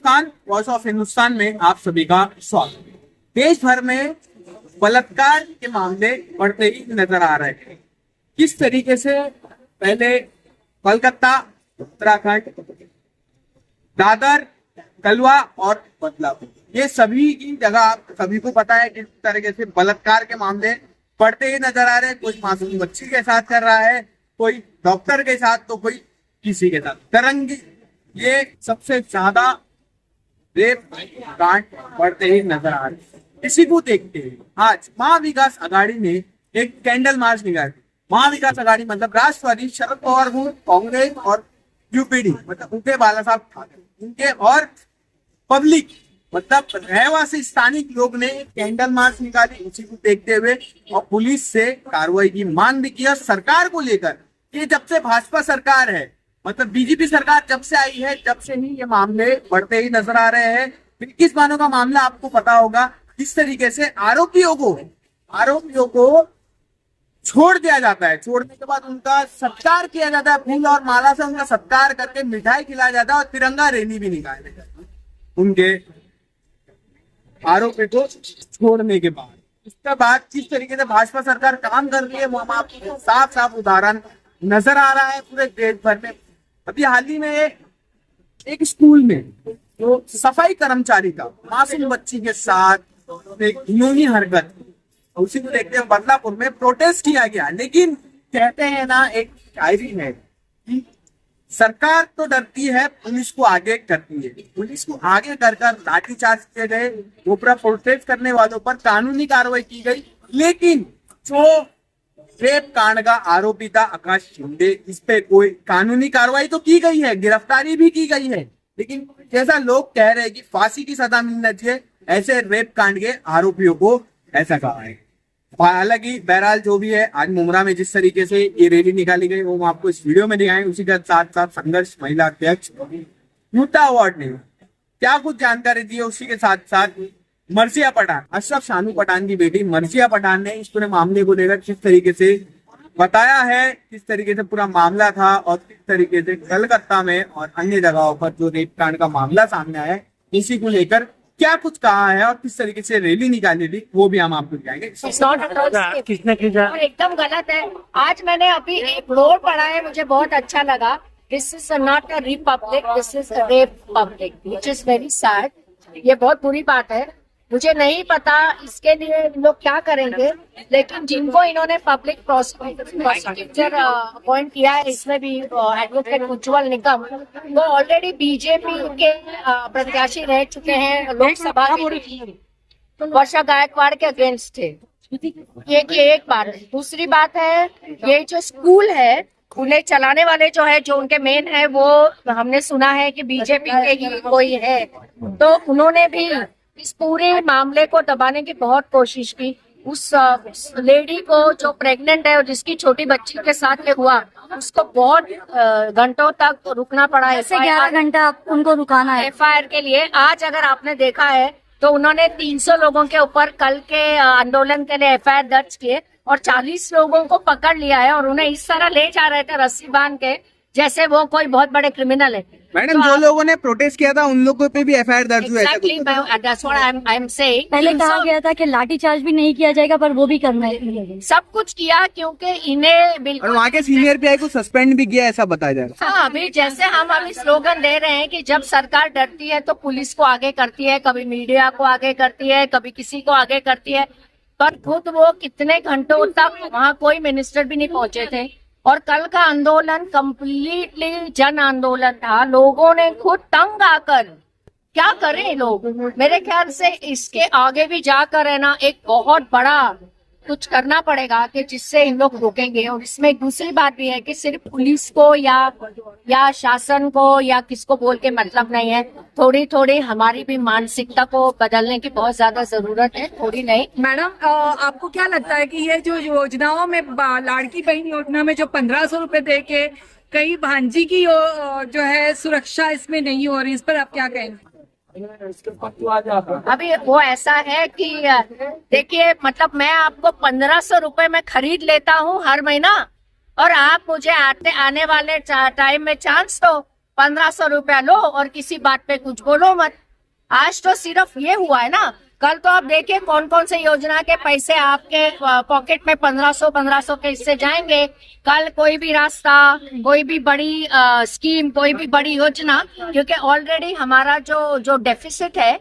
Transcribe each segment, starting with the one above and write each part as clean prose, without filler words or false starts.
नमस्कार, voice of Hindustan में आप सभी का स्वागत है। देश भर में बलात्कार के मामले बढ़ते ही नजर आ रहे हैं। किस तरीके से पहले कोलकाता, उत्तराखंड, दादर, कलवा और बदलापुर, ये सभी की जगह आप सभी को पता है किस तरीके से बलात्कार के मामले बढ़ते ही नजर आ रहे हैं। कोई मासूम बच्ची के साथ कर रहा है, कोई डॉक्टर के साथ, तो कोई किसी के साथ। तरंगी ये सबसे ज्यादा रेप कांड बढ़ते ही नजर आ रहे हैं। इसी को देखते हुए आज महाविकास आघाड़ी ने एक कैंडल मार्च निकाली। महाविकास आघाड़ी मतलब राष्ट्रवादी, शरद पवार ग्रुप, कांग्रेस और यूपीडी मतलब उनके बाला साहब ठाकरे, उनके और पब्लिक मतलब रहवासी स्थानिक लोग ने कैंडल मार्च निकाली। उसी को देखते हुए और पुलिस से कार्रवाई की मांग भी की सरकार को लेकर कि जब से भाजपा सरकार है, मतलब बीजेपी सरकार जब से आई है, जब से ही ये मामले बढ़ते ही नजर आ रहे हैं। फिर किस मानो का मामला आपको पता होगा, किस तरीके से आरोपियों को छोड़ दिया जाता है। छोड़ने के बाद उनका सत्कार किया जाता है, फूल और माला से उनका सत्कार करके मिठाई खिलाया जाता है और तिरंगा रैली भी निकाले जाती है उनके आरोपी को छोड़ने के बाद। उसके बाद किस तरीके से भाजपा सरकार काम कर रही है वो आपको साफ साफ उदाहरण नजर आ रहा है पूरे देश भर में। अभी हाल ही में एक स्कूल में जो सफाई कर्मचारी का मासूम बच्ची के साथ एक घिनौनी हरकत, उसी को देखते हुए बदलापुर में प्रोटेस्ट किया गया। लेकिन कहते हैं ना, एक शायरी है कि सरकार तो डरती है, पुलिस को आगे करती है। पुलिस को आगे कर लाठीचार्ज किए गए, वो पूरा प्रोटेस्ट करने वालों पर कानूनी कार्रवाई की गई। लेकिन जो रेप कांड का आरोपी था आकाश शिंदे, इस पे कोई कानूनी कार्रवाई तो की गई है, गिरफ्तारी भी की गई है, लेकिन जैसा लोग कह रहे हैं कि फांसी की सजा मिलना चाहिए, ऐसे रेप कांड के आरोपियों को ऐसा कहा है। हालांकि बहरहाल जो भी है, आज मुमरा में जिस तरीके से ये रैली निकाली गई वो हम आपको इस वीडियो में दिखाएंगे। उसी के साथ साथ संघर्ष महिला अध्यक्ष यूता अवार्ड ने क्या कुछ जानकारी दी है, उसी के साथ साथ मर्जिया पठान, अशरफ शानू पठान की बेटी मर्जिया पठान ने इस पूरे मामले को लेकर किस तरीके से बताया है, किस तरीके से पूरा मामला था और किस तरीके से कलकत्ता में और अन्य जगहों पर जो रेप कांड का मामला सामने आया है, इसी को लेकर क्या कुछ कहा है और किस तरीके से रैली निकाली थी, वो भी हम आपको दिखाएंगे। किसने किया एकदम गलत है। आज मैंने अभी एक रोल पढ़ा है, मुझे बहुत अच्छा लगा। This is not a republic, this is a rape public, which is very sad. ये बहुत बुरी बात है। मुझे नहीं पता इसके लिए लोग क्या करेंगे, लेकिन जिनको इन्होंने पब्लिक प्रोसिक्यूटर अपॉइंट किया है, इसमें भी एडवोकेट उज्जवल निगम, वो ऑलरेडी बीजेपी के प्रत्याशी रह चुके हैं लोकसभा के, वर्षा गायकवाड़ के अगेंस्ट थे। ये एक बात है। दूसरी बात है, ये जो स्कूल है उन्हें चलाने वाले जो है, जो उनके मेन है, वो हमने सुना है कि बीजेपी के ही कोई है। तो उन्होंने भी इस पूरे मामले को दबाने की बहुत कोशिश की। उस लेडी को जो प्रेग्नेंट है और जिसकी छोटी बच्ची के साथ ये हुआ, उसको बहुत घंटों तक रुकना पड़ा है। 11 घंटा उनको रुकाना है एफआईआर के लिए। आज अगर आपने देखा है तो उन्होंने 300 लोगों के ऊपर कल के आंदोलन के लिए एफआईआर दर्ज किए और 40 लोगों को पकड़ लिया है और उन्हें इस तरह ले जा रहे थे रस्सी बांध के, जैसे वो कोई बहुत बड़े क्रिमिनल है। मैडम, जो लोगों ने प्रोटेस्ट किया था उन लोगों पे भी एफआईआर दर्ज हुआ है। पहले कहा गया था कि लाठीचार्ज भी नहीं किया जाएगा, पर वो भी करना है। सब कुछ किया क्योंकि इन्हें बिल्कुल। और वहाँ के सीनियर पीआई को सस्पेंड भी किया, ऐसा बताया जा रहा है। हाँ, अभी जैसे हम अभी स्लोगन दे रहे हैं कि जब सरकार डरती है तो पुलिस को आगे करती है, कभी मीडिया को आगे करती है, कभी किसी को आगे करती है, पर खुद वो कितने घंटों तक वहाँ कोई मिनिस्टर भी नहीं पहुंचे थे। और कल का आंदोलन कंप्लीटली जन आंदोलन था। लोगों ने खुद तंग आकर, क्या करें लोग, मेरे ख्याल से इसके आगे भी जाकर है ना, एक बहुत बड़ा कुछ करना पड़ेगा कि जिससे इन लोग रुकेंगे। और इसमें एक दूसरी बात भी है कि सिर्फ पुलिस को या शासन को या किसको बोल के मतलब नहीं है। थोड़ी थोड़ी हमारी भी मानसिकता को बदलने की बहुत ज्यादा जरूरत है, थोड़ी नहीं। मैडम, आपको क्या लगता है कि ये जो योजनाओं में, लाड़की बहन योजना में जो 1500 रुपए दे के कई भांजी की जो है सुरक्षा इसमें नहीं हो रही, इस पर आप क्या कहेंगे? अभी वो ऐसा है कि देखिए, मतलब मैं आपको 1500 रुपए में खरीद लेता हूँ हर महीना, और आप मुझे आने वाले टाइम में चांस दो 1500 रुपया लो और किसी बात पे कुछ बोलो मत। आज तो सिर्फ ये हुआ है ना, कल तो आप देखिए कौन कौन से योजना के पैसे आपके पॉकेट में 1500 के इससे जाएंगे। कल कोई भी रास्ता, कोई भी बड़ी स्कीम, कोई भी बड़ी योजना, क्योंकि ऑलरेडी हमारा जो डेफिसिट है,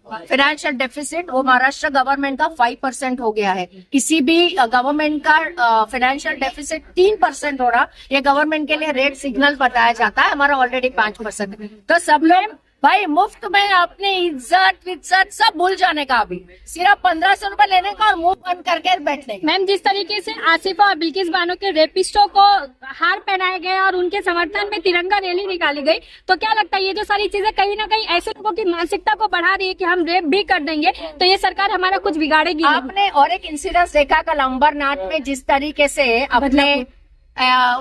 फाइनेंशियल डेफिसिट, वो महाराष्ट्र गवर्नमेंट का 5% हो गया है। किसी भी गवर्नमेंट का फाइनेंशियल डेफिसिट 3% हो रहा, ये गवर्नमेंट के लिए रेड सिग्नल बताया जाता है, हमारा ऑलरेडी 5%। तो सब लोग भाई मुफ्त में अपनी इज्जत सब भूल जाने का, अभी सिर्फ 1500 रुपए लेने का और मुंह बंद करके बैठने का। मैम, जिस तरीके से आसिफा और बिल्किस बानो के रेपिस्टों को हार पहनाए गए और उनके समर्थन में तिरंगा रैली निकाली गई, तो क्या लगता है ये जो सारी चीजें कहीं ना कहीं ऐसे लोगों की मानसिकता को बढ़ा रही है कि हम रेप भी कर देंगे, तो ये सरकार हमारा कुछ बिगाड़ेगी? आपने और एक इंसिडेंस देखा कल अंबरनाथ में, जिस तरीके से अपने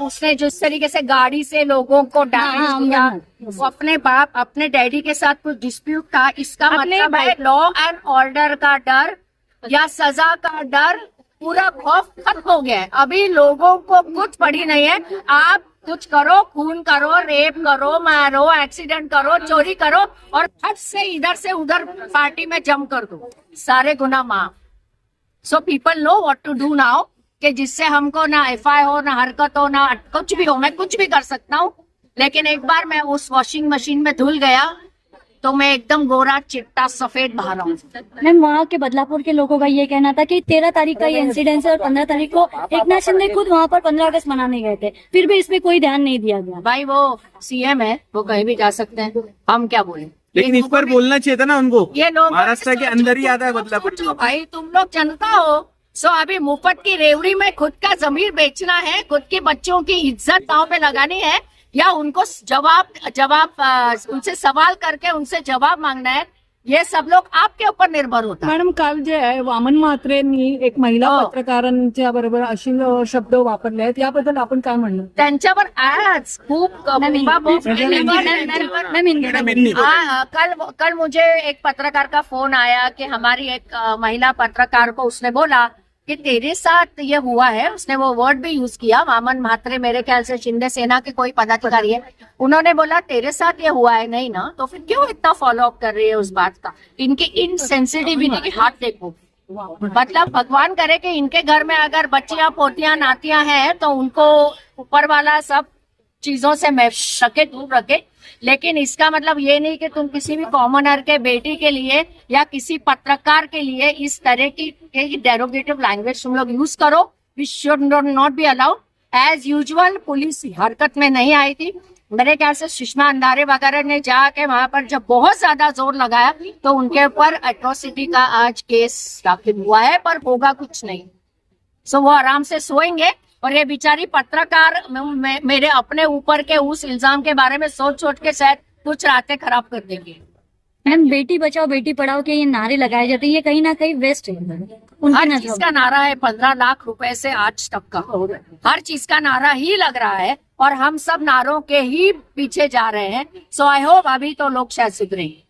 उसने जिस तरीके से गाड़ी से लोगों को डैमेज किया, वो अपने बाप अपने डैडी के साथ कुछ डिस्प्यूट था, इसका मतलब है लॉ एंड ऑर्डर का डर या सजा का डर, पूरा खौफ खत्म हो गया है। अभी लोगों को कुछ पड़ी नहीं है, आप कुछ करो, खून करो, रेप करो, मारो, एक्सीडेंट करो, चोरी करो और फट से इधर से उधर पार्टी में जम कर दो, सारे गुना माफ। So people know what to do now, कि जिससे हमको ना एफआई हो, ना हरकत हो, ना कुछ भी हो, मैं कुछ भी कर सकता हूँ। लेकिन एक बार मैं उस वॉशिंग मशीन में धुल गया तो मैं एकदम गोरा चिट्टा सफेद बाहर आऊँ। मैम, वहाँ के बदलापुर के लोगों का ये कहना था कि 13 तारीख का ये इंसिडेंट है और 15 तारीख को एकनाथ शिंदे खुद वहाँ पर 15 अगस्त मनाने गए थे, फिर भी इसमें कोई ध्यान नहीं दिया गया। भाई वो सीएम है, वो कहीं भी जा सकते हैं, हम क्या बोले। लेकिन इस पर बोलना चाहिए था ना उनको, ये लोग महाराष्ट्र के अंदर ही आता है बदलापुर। भाई तुम लोग जनता हो, सो अभी मुफ्त की रेवड़ी में खुद का जमीर बेचना है, खुद के बच्चों की इज्जत दांव पे लगानी है, या उनको जवाब उनसे सवाल करके उनसे जवाब मांगना है, ये सब लोग आपके ऊपर निर्भर होता है। मॅडम, काल जे आहे वामन म्हात्रेंनी एक महिला पत्रकारांच्या बरोबर अश्लील शब्द वापरले आहेत, याबद्दल आपण काय म्हणणार? त्यांच्यावर आज खूप कल मुझे एक पत्रकार का फोन आया कि हमारी एक महिला पत्रकार को उसने बोला कि तेरे साथ ये हुआ है, उसने वो वर्ड भी यूज किया, वामन म्हात्रे मेरे ख्याल से शिंदे सेना के कोई पदाधिकारी है, उन्होंने बोला तेरे साथ ये हुआ है नहीं ना, तो फिर क्यों इतना फॉलो अप कर रही है उस बात का? इनकी इनसेंसिटिविटी की हाथ देखो, मतलब भगवान करे कि इनके घर में अगर बच्चियां पोतियां नातियां हैं तो उनको ऊपर वाला सब चीजों से रखे, दूर रखे। लेकिन इसका मतलब ये नहीं कि तुम किसी भी कॉमनर के बेटी के लिए या किसी पत्रकार के लिए इस तरह की डेरोगेटिव लैंग्वेज तुम लोग यूज करो। We should not be allowed. As usual police हरकत में नहीं आई थी। मेरे ख्याल से सुषमा अंधारे वगैरह ने जाके वहां पर जब बहुत ज्यादा जोर लगाया तो उनके ऊपर एट्रोसिटी का आज केस दाखिल हुआ है, पर होगा कुछ नहीं। सो वो आराम से सोएंगे। और ये बेचारी पत्रकार मेरे अपने ऊपर के उस इल्जाम के बारे में सोच के शायद कुछ रातें खराब कर देंगे। मैम, बेटी बचाओ बेटी पढ़ाओ के ये नारे लगाए जाते हैं, ये कहीं ना कहीं वेस्ट है। हर चीज का नारा है, 15 लाख रुपए से आज तक का हर चीज का नारा ही लग रहा है और हम सब नारों के ही पीछे जा रहे हैं। सो आई होप अभी तो लोग शायद सुधरेंगे।